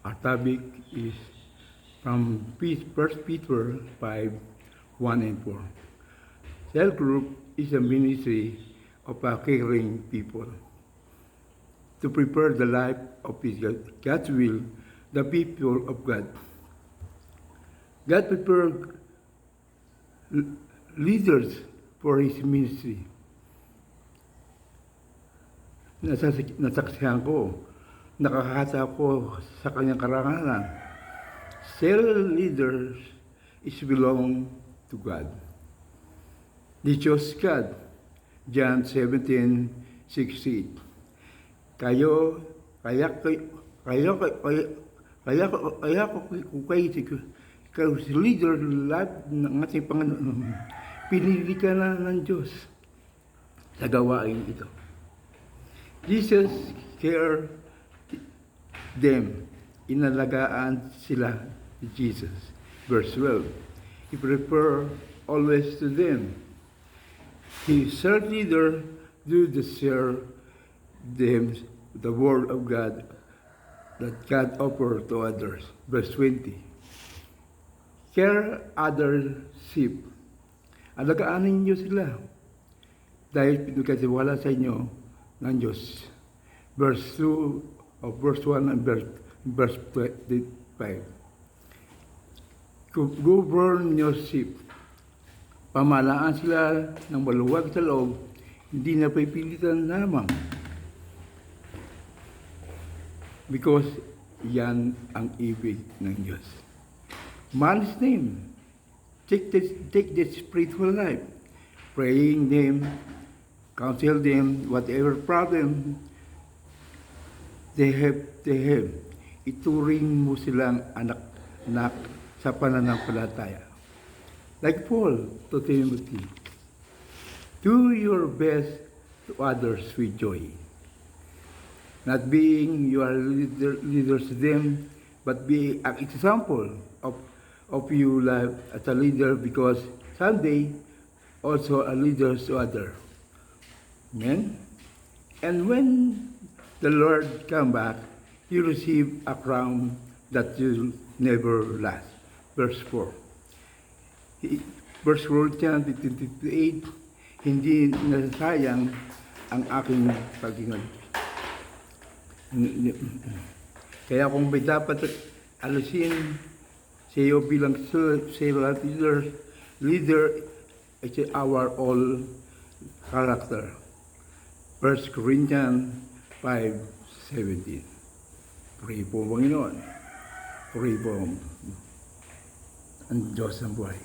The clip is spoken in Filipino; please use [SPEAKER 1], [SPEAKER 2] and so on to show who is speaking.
[SPEAKER 1] Our topic is from 1 Peter 5, 1 and 4. Cell group is a ministry of caring people to prepare the life of God's will, the people of God. God prepared leaders for His ministry. Nasaksihan ko, nakakasa ko sa kanyang karangalan. Cell leaders is belong to God. They chose God. John 17:68. Kaya leader lahat ng ating Panginoon, pinili ka na ng Diyos sa gawain ito. Jesus cared them. Inalagaan sila ni Jesus. Verse 12. He prepared always to them. He served leader do the share them the word of God that God offered to others. Verse 20. Care other sheep. Alagaan ninyo sila dahil pinagkatiwala sa inyo ng Diyos. Verse 2 of verse 1 and verse 25. Govern your sheep. Pamalaan sila ng maluwag sa loob, hindi na pipilitan lamang. Because yan ang ibig ng Diyos. Man's name. Take the spiritual life. Praying them, counsel them, whatever problem they have. Ituring mo silang anak sa pananampalataya. Like Paul to Timothy, do your best to others with joy. Not being you are leaders to them, but be an example of you life as a leader, because someday also a leader to others. Amen? And when the Lord come back, you receive a crown that will never last. Verse 4. Verse 4, 28, hindi nasasayang ang aking paghingan. Kaya kung may dapat alisin sa iyo bilang leader, it's our all character. 1 Corinthians 5:17. Pray po, Panginoon. Pray po ang Diyos ng buhay.